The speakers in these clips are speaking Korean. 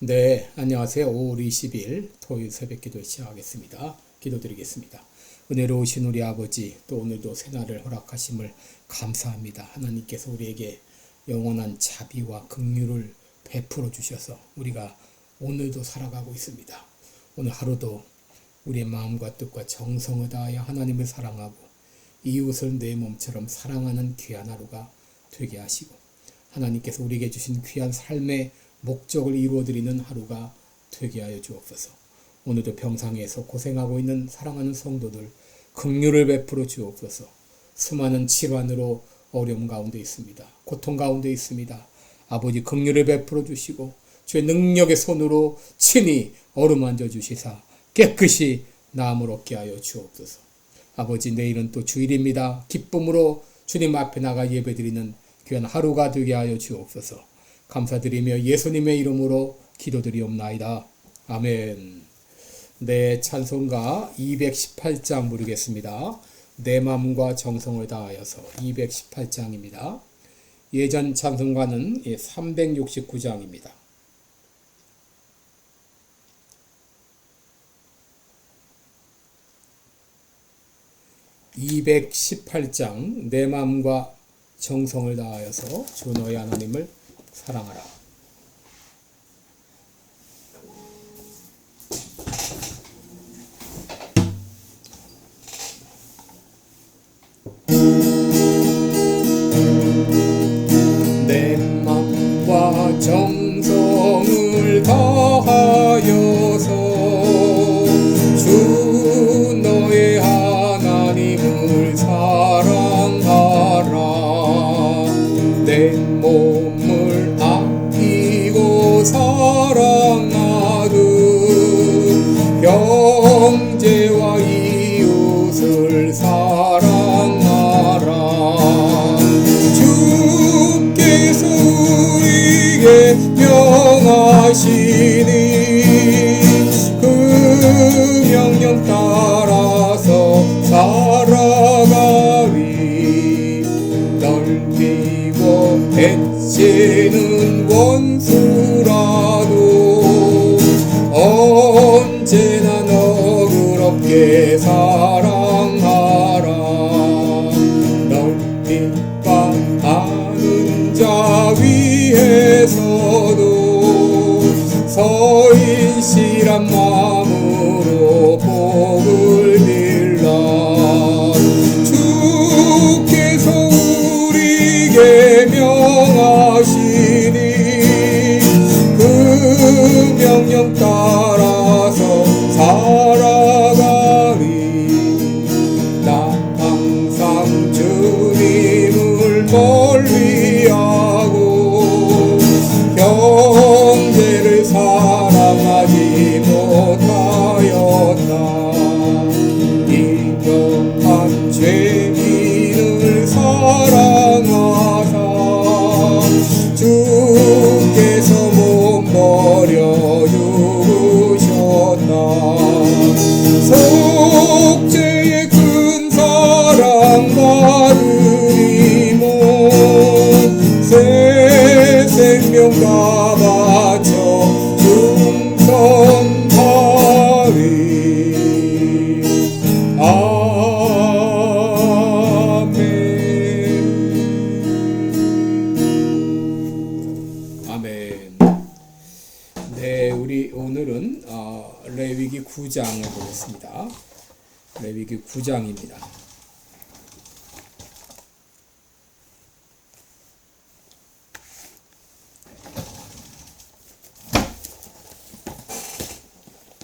네, 안녕하세요. 5월 20일 토요일 새벽 기도 시작하겠습니다. 기도드리겠습니다. 은혜로우신 우리 아버지, 또 오늘도 새날을 허락하심을 감사합니다. 하나님께서 우리에게 영원한 자비와 긍휼을 베풀어 주셔서 우리가 오늘도 살아가고 있습니다. 오늘 하루도 우리의 마음과 뜻과 정성을 다하여 하나님을 사랑하고 이웃을 내 몸처럼 사랑하는 귀한 하루가 되게 하시고, 하나님께서 우리에게 주신 귀한 삶의 목적을 이루어드리는 하루가 되게 하여 주옵소서. 오늘도 병상에서 고생하고 있는 사랑하는 성도들 긍휼을 베풀어 주옵소서. 수많은 질환으로 어려움 가운데 있습니다. 고통 가운데 있습니다. 아버지 긍휼을 베풀어 주시고 주의 능력의 손으로 친히 어루만져 주시사 깨끗이 나음을 얻게 하여 주옵소서. 아버지, 내일은 또 주일입니다. 기쁨으로 주님 앞에 나가 예배드리는 귀한 하루가 되게 하여 주옵소서. 감사드리며 예수님의 이름으로 기도드리옵나이다. 아멘. 네, 찬송가 218장 부르겠습니다. 내 마음과 정성을 다하여서 218장입니다. 예전 찬송가는 369장입니다. (218장) 내 마음과 정성을 다하여서 주 너의 하나님을 사랑하라. 내 맘과 정성을 다하여서 주 너의 하나님을 사랑하라. 내 몸을 아끼고 사랑하듯 형제와 이웃을 사랑하라. 주께서 우리에게 명하시니 그 명령 따라서 살아가리. 널리고 배치는 원수라도 언제나 너그럽게 사랑하라. 넓이 바 아는 자 위에서도 서인실한 마음으로 복을 빌라. 주께서 우리에게 명하시니 그 명령 따라서 살아가리. 나 항상 주님을 멀리하고 형제를 사랑하지 못하였다. 이러한 죄인을 사랑하사 주께서 못 버려 주셨다. 속죄의 큰 사랑 받으리 모 새 생명 다 바쳐 충성하리. 아멘. 네, 우리 오늘은 레위기 9장을 보겠습니다. 레위기 9장입니다.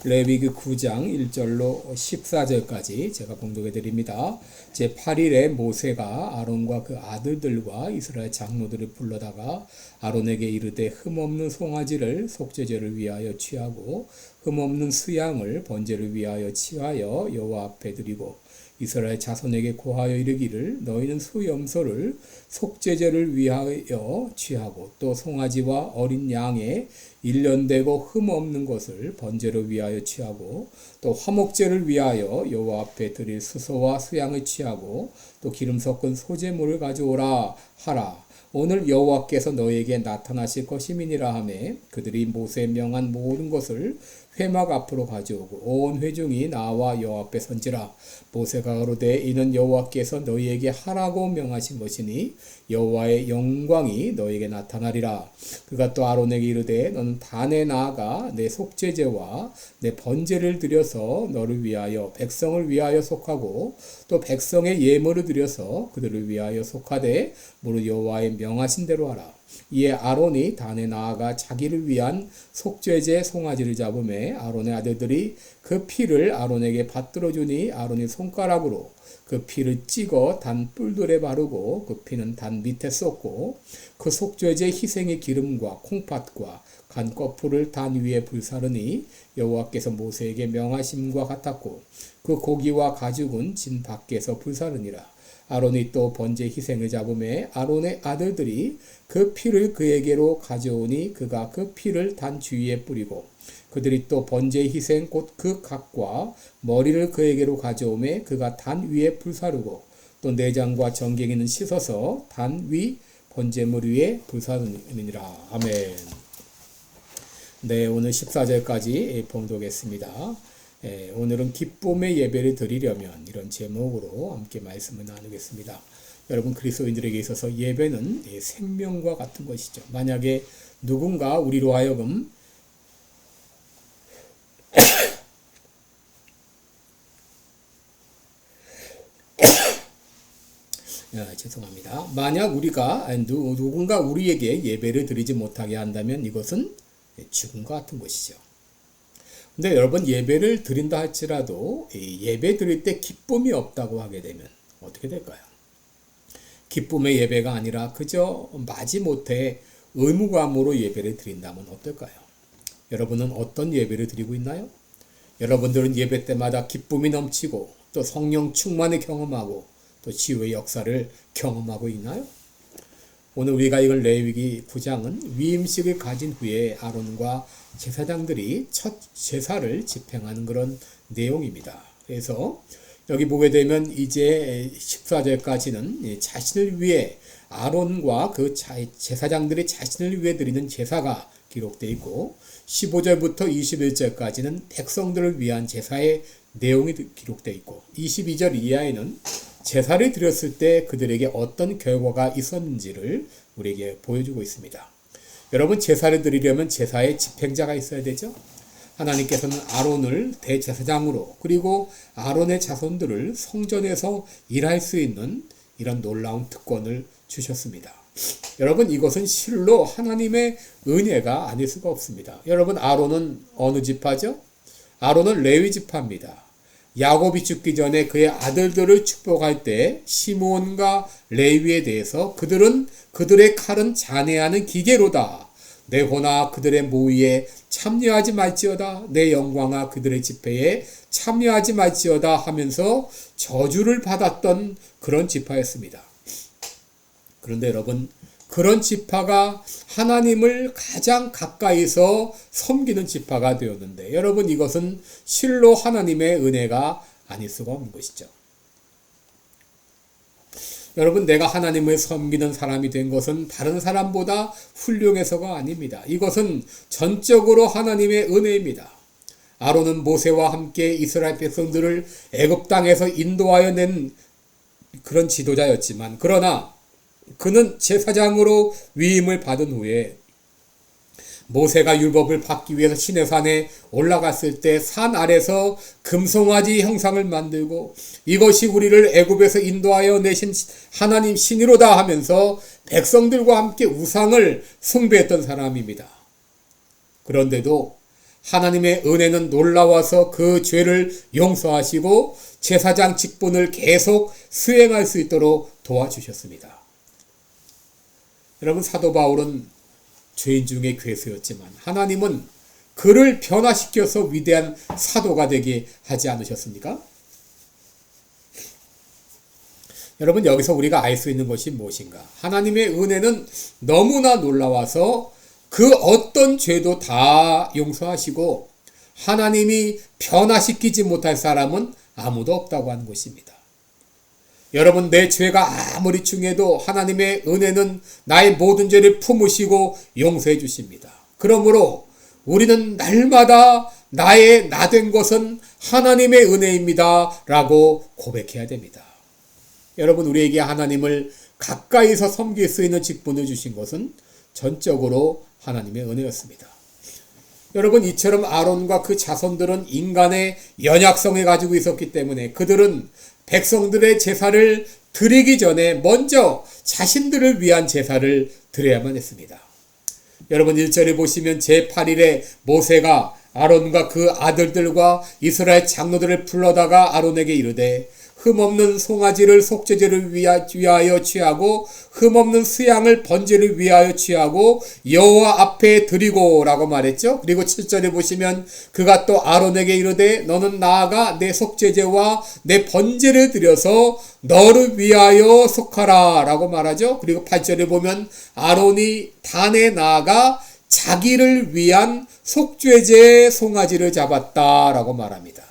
레위기 9장 1절로 14절까지 제가 봉독해 드립니다. 제8일에 모세가 아론과 그 아들들과 이스라엘 장로들을 불러다가 아론에게 이르되 흠없는 송아지를 속죄제를 위하여 취하고 흠없는 수양을 번제를 위하여 취하여 여호와 앞에 드리고 이스라엘 자손에게 고하여 이르기를 너희는 수염소를 속죄제를 위하여 취하고 또 송아지와 어린 양의 1년 되고 흠없는 것을 번제로 위하여 취하고 또 화목제를 위하여 여호와 앞에 드릴 수소와 수양을 취하고 또 기름 섞은 소제물을 가져오라 하라. 오늘 여호와께서 너에게 나타나실 것임이니라 하매 그들이 모세에 명한 모든 것을 회막 앞으로 가져오고 온 회중이 나와 여호와 앞에 선지라. 모세가 가로되 이는 여호와께서 너희에게 하라고 명하신 것이니 여호와의 영광이 너에게 나타나리라. 그가 또 아론에게 이르되 너는 단에 나아가 내 속죄제와 내 번제를 드려서 너를 위하여 백성을 위하여 속하고 또 백성의 예물을 드려서 그들을 위하여 속하되 무릇 여호와의 명하신 대로 하라. 이에 아론이 단에 나아가 자기를 위한 속죄제 송아지를 잡으매 아론의 아들들이 그 피를 아론에게 받들어 주니 아론이 손가락으로 그 피를 찍어 단 뿔들에 바르고 그 피는 단 밑에 쏟고 그 속죄제 희생의 기름과 콩팥과 간 거풀을 단 위에 불사르니 여호와께서 모세에게 명하심과 같았고 그 고기와 가죽은 진 밖에서 불사르니라. 아론이 또 번제 희생을 잡음에 아론의 아들들이 그 피를 그에게로 가져오니 그가 그 피를 단 주위에 뿌리고 그들이 또 번제 희생 곧 그 각과 머리를 그에게로 가져오매 그가 단 위에 불사르고 또 내장과 정갱이는 씻어서 단 위 번제물 위에 불사르니라. 아멘. 네, 오늘 14절까지 봉독했습니다. 오늘은 기쁨의 예배를 드리려면 이런 제목으로 함께 말씀을 나누겠습니다. 여러분, 그리스도인들에게 있어서 예배는 생명과 같은 것이죠. 만약에 누군가 우리로 하여금 죄송합니다. 만약 누군가 우리에게 예배를 드리지 못하게 한다면 이것은 죽음과 같은 것이죠. 근데 여러분, 예배를 드린다 할지라도 예배 드릴 때 기쁨이 없다고 하게 되면 어떻게 될까요? 기쁨의 예배가 아니라 그저 마지못해 의무감으로 예배를 드린다면 어떨까요? 여러분은 어떤 예배를 드리고 있나요? 여러분들은 예배 때마다 기쁨이 넘치고 또 성령 충만을 경험하고 또 치유의 역사를 경험하고 있나요? 오늘 우리가 읽은 레위기 9장은 위임식을 가진 후에 아론과 제사장들이 첫 제사를 집행하는 그런 내용입니다. 그래서 여기 보게 되면 이제 14절까지는 자신을 위해 아론과 그 제사장들이 자신을 위해 드리는 제사가 기록되어 있고 15절부터 21절까지는 백성들을 위한 제사의 내용이 기록되어 있고 22절 이하에는 제사를 드렸을 때 그들에게 어떤 결과가 있었는지를 우리에게 보여주고 있습니다. 여러분, 제사를 드리려면 제사의 집행자가 있어야 되죠. 하나님께서는 아론을 대제사장으로 그리고 아론의 자손들을 성전에서 일할 수 있는 이런 놀라운 특권을 주셨습니다. 여러분, 이것은 실로 하나님의 은혜가 아닐 수가 없습니다. 여러분, 아론은 어느 지파죠? 아론은 레위 지파입니다. 야곱이 죽기 전에 그의 아들들을 축복할 때 시므온과 레위에 대해서 그들의 칼은 잔해하는 기계로다. 내 호나 그들의 모의에 참여하지 말지어다. 내 영광아 그들의 집회에 참여하지 말지어다 하면서 저주를 받았던 그런 지파였습니다. 그런데 여러분, 그런 지파가 하나님을 가장 가까이서 섬기는 지파가 되었는데 여러분, 이것은 실로 하나님의 은혜가 아닐 수가 없는 것이죠. 여러분, 내가 하나님을 섬기는 사람이 된 것은 다른 사람보다 훌륭해서가 아닙니다. 이것은 전적으로 하나님의 은혜입니다. 아론은 모세와 함께 이스라엘 백성들을 애굽 땅에서 인도하여 낸 그런 지도자였지만 그러나 그는 제사장으로 위임을 받은 후에 모세가 율법을 받기 위해서 시내산에 올라갔을 때 산 아래서 금송아지 형상을 만들고 이것이 우리를 애굽에서 인도하여 내신 하나님 신이로다 하면서 백성들과 함께 우상을 숭배했던 사람입니다. 그런데도 하나님의 은혜는 놀라워서 그 죄를 용서하시고 제사장 직분을 계속 수행할 수 있도록 도와주셨습니다. 여러분, 사도 바울은 죄인 중에 괴수였지만 하나님은 그를 변화시켜서 위대한 사도가 되게 하지 않으셨습니까? 여러분, 여기서 우리가 알 수 있는 것이 무엇인가? 하나님의 은혜는 너무나 놀라워서 그 어떤 죄도 다 용서하시고 하나님이 변화시키지 못할 사람은 아무도 없다고 하는 것입니다. 여러분, 내 죄가 아무리 중해도 하나님의 은혜는 나의 모든 죄를 품으시고 용서해 주십니다. 그러므로 우리는 날마다 나의 나된 것은 하나님의 은혜입니다 라고 고백해야 됩니다. 여러분, 우리에게 하나님을 가까이서 섬길 수 있는 직분을 주신 것은 전적으로 하나님의 은혜였습니다. 여러분, 이처럼 아론과 그 자손들은 인간의 연약성을 가지고 있었기 때문에 그들은 백성들의 제사를 드리기 전에 먼저 자신들을 위한 제사를 드려야만 했습니다. 여러분, 1절에 보시면 제8일에 모세가 아론과 그 아들들과 이스라엘 장로들을 불러다가 아론에게 이르되 흠없는 송아지를 속죄제를 위하여 취하고 흠없는 수양을 번제를 위하여 취하고 여호와 앞에 드리고 라고 말했죠. 그리고 7절에 보시면 그가 또 아론에게 이르되 너는 나아가 내 속죄제와 내 번제를 드려서 너를 위하여 속하라 라고 말하죠. 그리고 8절에 보면 아론이 단에 나아가 자기를 위한 속죄제 송아지를 잡았다 라고 말합니다.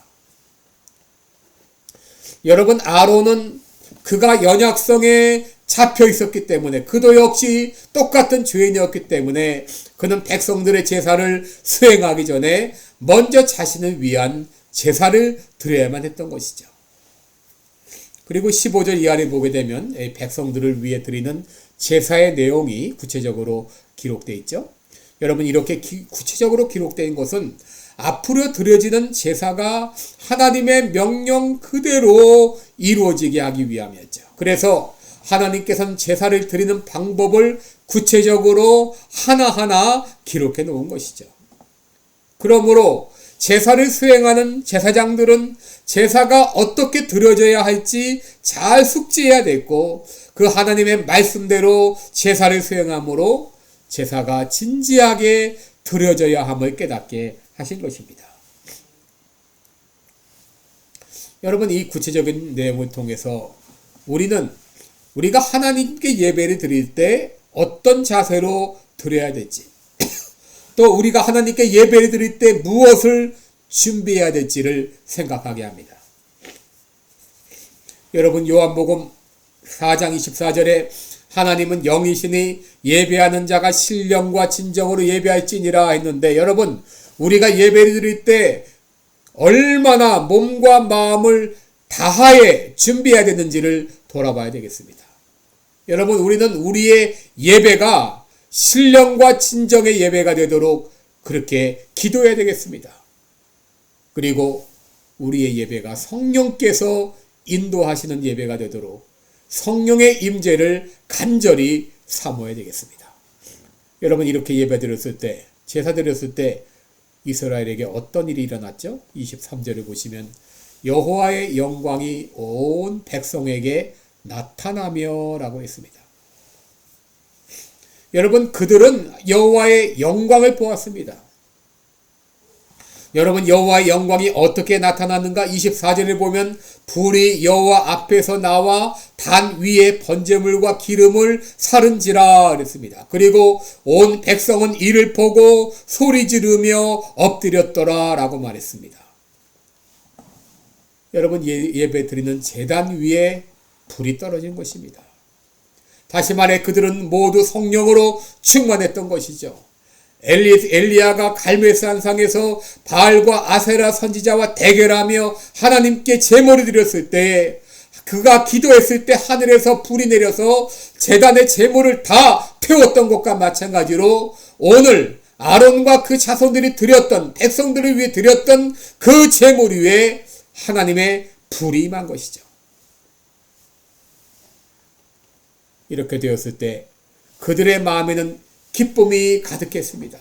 여러분, 아론은 그가 연약성에 잡혀 있었기 때문에 그도 역시 똑같은 죄인이었기 때문에 그는 백성들의 제사를 수행하기 전에 먼저 자신을 위한 제사를 드려야만 했던 것이죠. 그리고 15절 이하를 보게 되면 백성들을 위해 드리는 제사의 내용이 구체적으로 기록되어 있죠. 여러분, 이렇게 구체적으로 기록된 것은 앞으로 드려지는 제사가 하나님의 명령 그대로 이루어지게 하기 위함이었죠. 그래서 하나님께서는 제사를 드리는 방법을 구체적으로 하나하나 기록해 놓은 것이죠. 그러므로 제사를 수행하는 제사장들은 제사가 어떻게 드려져야 할지 잘 숙지해야 됐고 그 하나님의 말씀대로 제사를 수행함으로 제사가 진지하게 드려져야 함을 깨닫게 하신 것입니다. 여러분, 이 구체적인 내용을 통해서 우리가 하나님께 예배를 드릴 때 어떤 자세로 드려야 될지 또 우리가 하나님께 예배를 드릴 때 무엇을 준비해야 될지를 생각하게 합니다. 여러분, 요한복음 4장 24절에 하나님은 영이시니 예배하는 자가 신령과 진정으로 예배할지니라 했는데 여러분, 우리가 예배를 드릴 때 얼마나 몸과 마음을 다하여 준비해야 되는지를 돌아봐야 되겠습니다. 여러분, 우리는 우리의 예배가 신령과 진정의 예배가 되도록 그렇게 기도해야 되겠습니다. 그리고 우리의 예배가 성령께서 인도하시는 예배가 되도록 성령의 임재를 간절히 사모해야 되겠습니다. 여러분, 이렇게 예배 드렸을 때, 제사 드렸을 때 이스라엘에게 어떤 일이 일어났죠? 23절을 보시면 여호와의 영광이 온 백성에게 나타나며 라고 했습니다. 여러분, 그들은 여호와의 영광을 보았습니다. 여러분, 여호와의 영광이 어떻게 나타났는가? 24절을 보면 불이 여호와 앞에서 나와 단 위에 번제물과 기름을 사른지라 그랬습니다. 그리고 온 백성은 이를 보고 소리 지르며 엎드렸더라 라고 말했습니다. 여러분, 예배 드리는 제단 위에 불이 떨어진 것입니다. 다시 말해 그들은 모두 성령으로 충만했던 것이죠. 엘리야가 갈멜스 산상에서 바알과 아세라 선지자와 대결하며 하나님께 제물을 드렸을 때 그가 기도했을 때 하늘에서 불이 내려서 제단의 제물을 다 태웠던 것과 마찬가지로 오늘 아론과 그 자손들이 드렸던 백성들을 위해 드렸던 그 제물 위에 하나님의 불이 임한 것이죠. 이렇게 되었을 때 그들의 마음에는 기쁨이 가득했습니다.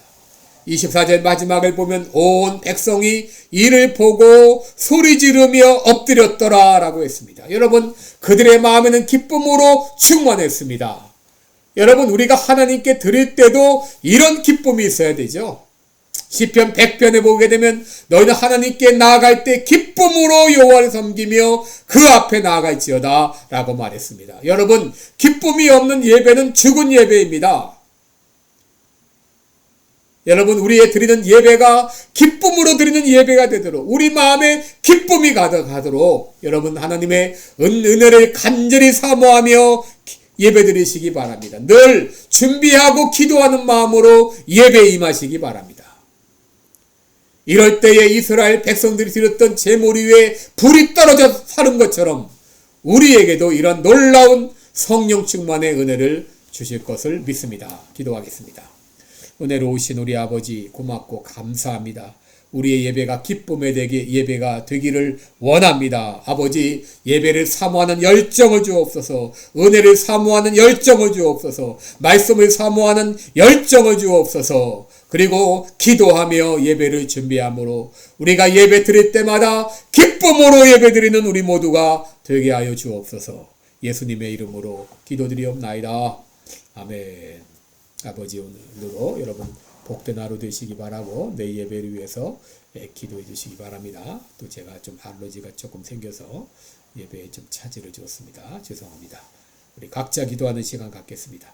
24절 마지막을 보면 온 백성이 이를 보고 소리 지르며 엎드렸더라 라고 했습니다. 여러분, 그들의 마음에는 기쁨으로 충만했습니다. 여러분, 우리가 하나님께 드릴 때도 이런 기쁨이 있어야 되죠. 시편 100편에 보게 되면 너희는 하나님께 나아갈 때 기쁨으로 여호와를 섬기며 그 앞에 나아갈지어다 라고 말했습니다. 여러분, 기쁨이 없는 예배는 죽은 예배입니다. 여러분, 우리의 드리는 예배가 기쁨 기쁨으로 드리는 예배가 되도록 우리 마음에 기쁨이 가득하도록 여러분 하나님의 은혜를 간절히 사모하며 예배 드리시기 바랍니다. 늘 준비하고 기도하는 마음으로 예배에 임하시기 바랍니다. 이럴 때에 이스라엘 백성들이 드렸던 제물 위에 불이 떨어져 사는 것처럼 우리에게도 이런 놀라운 성령 충만의 은혜를 주실 것을 믿습니다. 기도하겠습니다. 은혜로우신 우리 아버지 고맙고 감사합니다. 우리의 예배가 기쁨의 예배가 되기를 원합니다. 아버지 예배를 사모하는 열정을 주옵소서. 은혜를 사모하는 열정을 주옵소서. 말씀을 사모하는 열정을 주옵소서. 그리고 기도하며 예배를 준비함으로 우리가 예배 드릴 때마다 기쁨으로 예배 드리는 우리 모두가 되게 하여 주옵소서. 예수님의 이름으로 기도드리옵나이다. 아멘. 아버지 오늘도 여러분 복된 하루 되시기 바라고 내 예배를 위해서 기도해 주시기 바랍니다. 또 제가 좀 알러지가 조금 생겨서 예배에 좀 차질을 주었습니다. 죄송합니다. 우리 각자 기도하는 시간 갖겠습니다.